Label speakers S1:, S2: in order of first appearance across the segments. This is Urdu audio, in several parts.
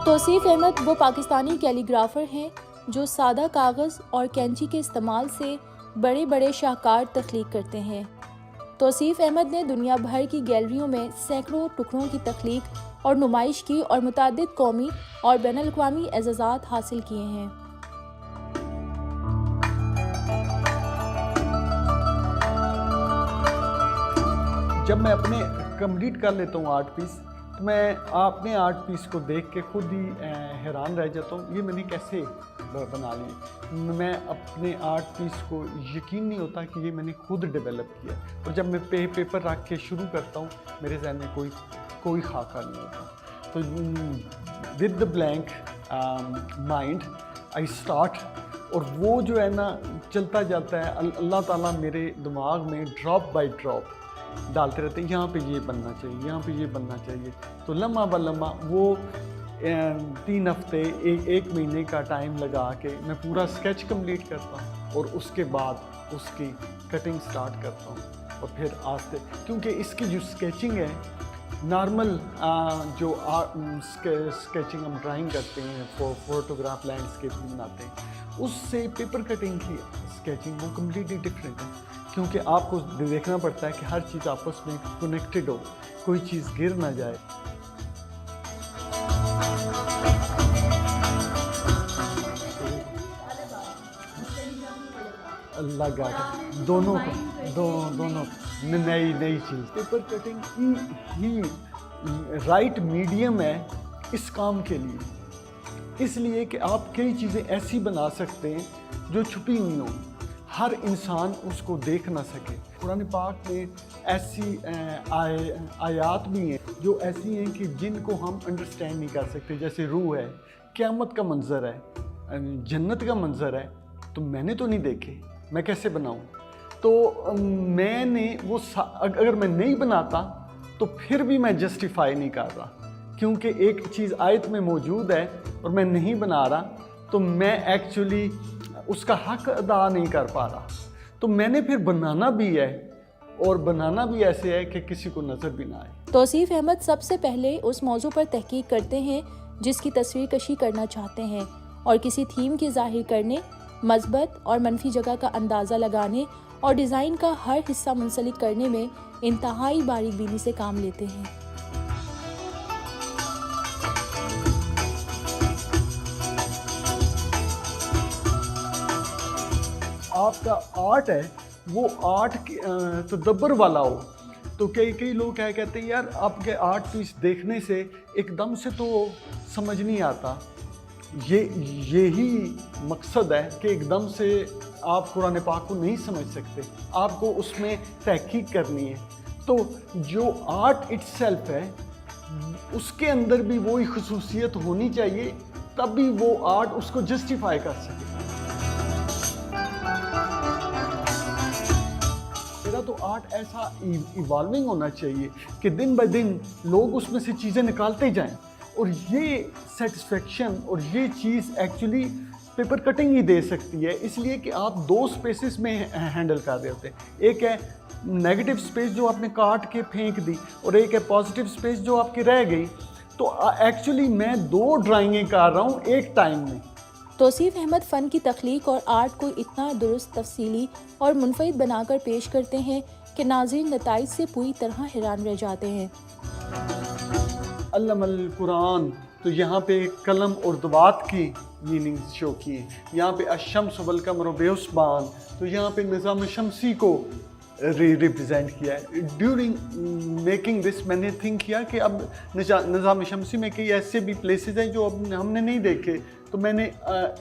S1: توصیف احمد وہ پاکستانی کیلیگرافر ہیں جو سادہ کاغذ اور کینچی کے استعمال سے بڑے بڑے شاہکار تخلیق کرتے ہیں۔ توصیف احمد نے دنیا بھر کی گیلریوں میں سینکڑوں ٹکڑوں کی تخلیق اور نمائش کی اور متعدد قومی اور بین الاقوامی اعزازات حاصل کیے ہیں۔
S2: جب میں اپنے کمپلیٹ کر لیتا ہوں آرٹ پیس تو میں اپنے آرٹ پیس کو دیکھ کے خود ہی حیران رہ جاتا ہوں، یہ میں نے کیسے بنا لی۔ میں اپنے آرٹ پیس کو یقین نہیں ہوتا کہ یہ میں نے خود ڈیولپ کیا، اور جب میں پیپر رکھ کے شروع کرتا ہوں میرے ذہن میں کوئی خاکہ نہیں ہوتا۔ تو with the blank mind I start, اور وہ جو ہے نا چلتا جاتا ہے۔ اللہ تعالیٰ میرے دماغ میں ڈراپ بائی ڈراپ ڈالتے رہتے ہیں، یہاں پہ یہ بننا چاہیے، یہاں پہ یہ بننا چاہیے۔ تو لمحہ بہ لمحہ وہ 3 ہفتے 1 مہینے کا ٹائم لگا کے میں پورا اسکیچ کمپلیٹ کرتا ہوں، اور اس کے بعد اس کی کٹنگ سٹارٹ کرتا ہوں، اور پھر آستے، کیونکہ اس کی جو اسکیچنگ ہے نارمل جو اسکیچنگ ہم ڈرائنگ کرتے ہیں، فوٹوگراف لینڈسکیپ بناتے ہیں، اس سے پیپر کٹنگ کی اسکیچنگ وہ کمپلیٹلی ڈفرینٹ ہے، کیونکہ آپ کو دیکھنا پڑتا ہے کہ ہر چیز آپس میں کنیکٹڈ ہو، کوئی چیز گر نہ جائے۔ اللہ کا دونوں نئی چیز پیپر کٹنگ ہی رائٹ میڈیم ہے اس کام کے لیے، اس لیے کہ آپ کئی چیزیں ایسی بنا سکتے ہیں جو چھپی ہوئی ہوں، ہر انسان اس کو دیکھ نہ سکے۔ قرآن پاک میں ایسی آیات بھی ہیں جو ایسی ہیں کہ جن کو ہم انڈرسٹینڈ نہیں کر سکتے، جیسے روح ہے، قیامت کا منظر ہے، جنت کا منظر ہے، تو میں نے تو نہیں دیکھے، میں کیسے بناؤں؟ تو میں نے وہ اگر میں نہیں بناتا تو پھر بھی میں جسٹیفائی نہیں کر رہا، کیونکہ ایک چیز آیت میں موجود ہے اور میں نہیں بنا رہا تو میں ایکچولی اس کا حق ادا نہیں کر پا رہا۔ تو میں نے پھر بنانا بھی ہے، اور بنانا بھی ایسے ہے کہ کسی کو نظر بھی نہ آئے۔
S1: توصیف احمد سب سے پہلے اس موضوع پر تحقیق کرتے ہیں جس کی تصویر کشی کرنا چاہتے ہیں، اور کسی تھیم کی ظاہر کرنے، مثبت اور منفی جگہ کا اندازہ لگانے اور ڈیزائن کا ہر حصہ منسلک کرنے میں انتہائی باریک بینی سے کام لیتے ہیں۔
S2: آپ کا آرٹ ہے وہ آرٹ تدبر والا ہو، تو کئی لوگ کیا کہتے ہیں، یار آپ کے آرٹ پیس دیکھنے سے ایک دم سے تو سمجھ نہیں آتا۔ یہی مقصد ہے کہ ایک دم سے آپ قرآن پاک کو نہیں سمجھ سکتے، آپ کو اس میں تحقیق کرنی ہے۔ تو جو آرٹ اٹ سیلف ہے اس کے اندر بھی وہی خصوصیت ہونی چاہیے، تب بھی وہ آرٹ اس کو جسٹیفائی کر سکے۔ میرا تو آرٹ ایسا ایوالونگ ہونا چاہیے کہ دن بہ دن لوگ اس میں سے چیزیں نکالتے جائیں، اور یہ سیٹسفیکشن اور یہ چیز ایکچولی پیپر کٹنگ ہی دے سکتی ہے، اس لیے کہ آپ 2 سپیسز میں ہینڈل کر رہے ہوتے ہیں، ایک ہے نیگیٹو سپیس جو آپ نے کاٹ کے پھینک دی، اور ایک ہے پازیٹیو سپیس جو آپ کی رہ گئی۔ تو ایکچولی میں 2 ڈرائنگیں کر رہا ہوں ایک ٹائم میں۔
S1: توصیف احمد فن کی تخلیق اور آرٹ کو اتنا درست، تفصیلی اور منفرد بنا کر پیش کرتے ہیں کہ ناظرین نتائج سے پوری طرح حیران رہ جاتے ہیں۔
S2: علم القرآن، تو یہاں پہ قلم اور دوات کی میننگ شو کی ہیں، یہاں پہ الشمس والقمر بحسبان، تو یہاں پہ نظام شمسی کو ریپرزینٹ کیا ہے۔ ڈیورنگ میکنگ دس میں نے تھنک کیا کہ اب نظام شمسی میں کئی ایسے بھی پلیسز ہیں جو اب ہم نے نہیں دیکھے، تو میں نے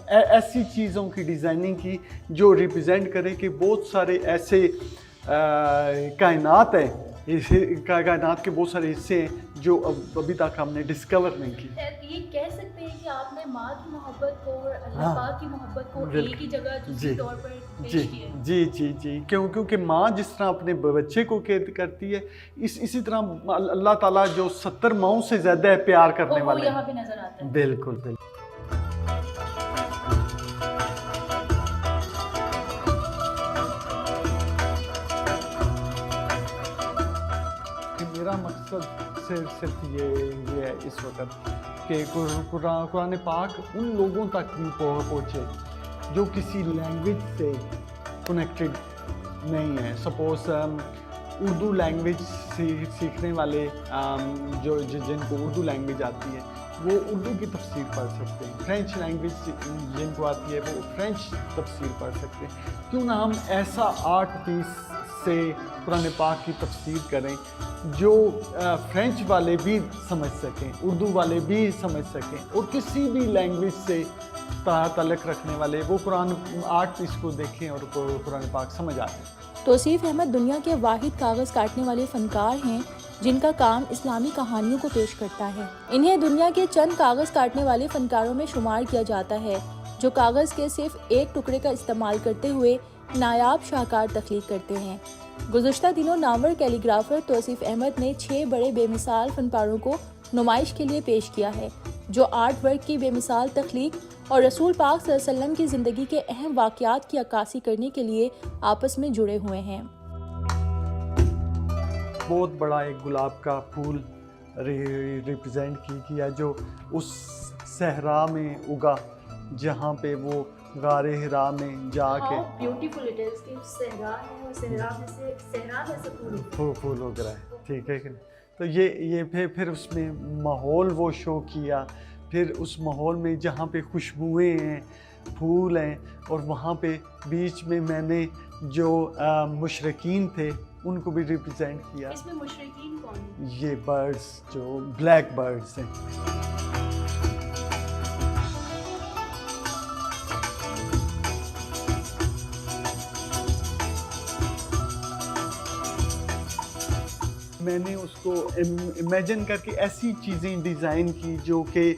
S2: ایسی چیزوں کی ڈیزائننگ کی جو ریپرزینٹ کرے کہ بہت سارے ایسے کائنات ہیں، کائنات کے بہت سارے حصے ہیں جو ابھی تک ہم نے ڈسکور نہیں کی۔
S1: یہ کہہ سکتے ہیں کہ آپ نے ماں کی محبت کو اور اللہ پاک کی محبت کو ایک ہی جگہ جزوی طور پر پیش کیا ہے۔
S2: جی، کیونکہ ماں جس طرح اپنے بچے کو کرتی ہے، اسی طرح اللہ تعالیٰ جو 70 ماؤں سے زیادہ پیار کرنے والے ہیں،
S1: یہاں پہ نظر آتا ہے۔
S2: بالکل۔ میرا مقصد صرف یہ ہے اس وقت کہ قرآن پاک ان لوگوں تک بھی پہنچے جو کسی لینگویج سے کنیکٹڈ نہیں ہے. سپوز اردو لینگویج سیکھنے والے جن کو اردو لینگویج آتی ہے وہ اردو کی تفسیر پڑھ سکتے ہیں. فرینچ لینگویج جن کو آتی ہے وہ فرینچ تفسیر پڑھ سکتے ہیں. کیوں نہ ہم ایسا آرٹ پیس سے قرآن پاک کی تفسیر کریں جو فرینچ والے بھی سمجھ سکیں, اردو والے بھی سمجھ سکیں, اور کسی بھی لینگویج سے تعلق رکھنے والے وہ قرآن آرٹ پیس کو دیکھیں اور قرآن پاک سمجھ آئے.
S1: توصیف احمد دنیا کے واحد کاغذ کاٹنے والے فنکار ہیں جن کا کام اسلامی کہانیوں کو پیش کرتا ہے. انہیں دنیا کے چند کاغذ کاٹنے والے فنکاروں میں شمار کیا جاتا ہے جو کاغذ کے صرف ایک ٹکڑے کا استعمال کرتے ہوئے نایاب شاہکار تخلیق کرتے ہیں. گزشتہ دنوں نامور کیلی گرافر توصیف احمد نے 6 بڑے بے مثال فنپاروں کو نمائش کے لیے پیش کیا ہے جو آرٹ ورک کی بے مثال تخلیق اور رسول پاک صلی اللہ علیہ وسلم کی زندگی کے اہم واقعات کی عکاسی کرنے کے لیے آپس میں جڑے ہوئے ہیں.
S2: بہت بڑا ایک گلاب کا پھول ریپرزینٹ کیا جو اس صحرا میں اگا جہاں پہ وہ غار حرا میں جا کے
S1: بیوٹیفل اٹ از کہ صحرا ہے اور صحرا میں سے
S2: پھول اگ رہا ہے. ٹھیک ہے کہ تو یہ پھر اس میں ماحول وہ شو کیا. پھر اس ماحول میں جہاں پہ خوشبوئیں ہیں, پھول ہیں, اور وہاں پہ بیچ میں میں نے جو مشرقین تھے ان کو بھی ریپرزینٹ کیا.
S1: اس میں مشرقین کون ہیں؟
S2: یہ برڈز جو بلیک برڈز ہیں. میں نے اس کو امیجن کر کے ایسی چیزیں ڈیزائن کی جو کہ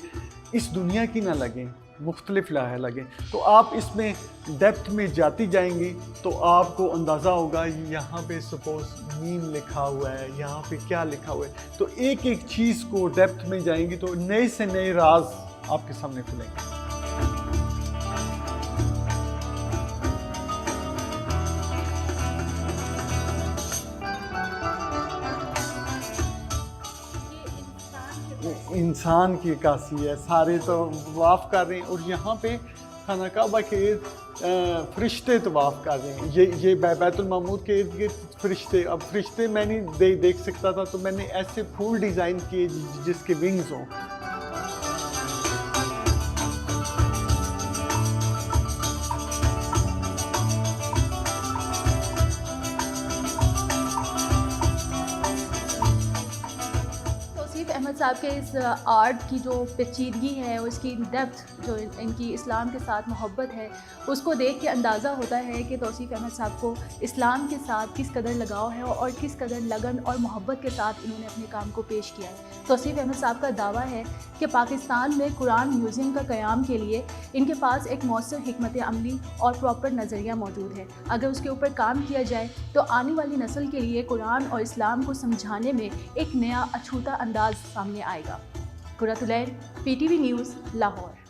S2: اس دنیا کی نہ لگیں, مختلف لگیں. تو آپ اس میں ڈیپتھ میں جاتی جائیں گی تو آپ کو اندازہ ہوگا یہاں پہ سپوز میم لکھا ہوا ہے, یہاں پہ کیا لکھا ہوا ہے. تو ایک ایک چیز کو ڈیپتھ میں جائیں گی تو نئے سے نئے راز آپ کے سامنے کھلیں گے. انسان کی عکاسی ہے, سارے تو طواف کر رہے ہیں, اور یہاں پہ خانہ کعبہ کے ارد فرشتے طواف کر رہے ہیں. یہ بیت المعمور کے ارد گرد فرشتے. اب فرشتے میں نہیں دیکھ سکتا تھا تو میں نے ایسے پھول ڈیزائن کیے جس کے ونگز ہوں.
S1: احمد صاحب کے اس آرٹ کی جو پیچیدگی ہے, اس کی ڈیپتھ, جو ان کی اسلام کے ساتھ محبت ہے, اس کو دیکھ کے اندازہ ہوتا ہے کہ توصیف احمد صاحب کو اسلام کے ساتھ کس قدر لگاؤ ہے اور کس قدر لگن اور محبت کے ساتھ انہوں نے اپنے کام کو پیش کیا ہے. توصیف احمد صاحب کا دعویٰ ہے کہ پاکستان میں قرآن میوزیم کا قیام کے لیے ان کے پاس ایک مؤثر حکمت عملی اور پراپر نظریہ موجود ہے. اگر اس کے اوپر کام کیا جائے تو آنے والی نسل کے لیے قرآن اور اسلام کو سمجھانے میں ایک نیا اچھوتا انداز سامنے آئے گا. قرۃ العین, PTV نیوز, لاہور.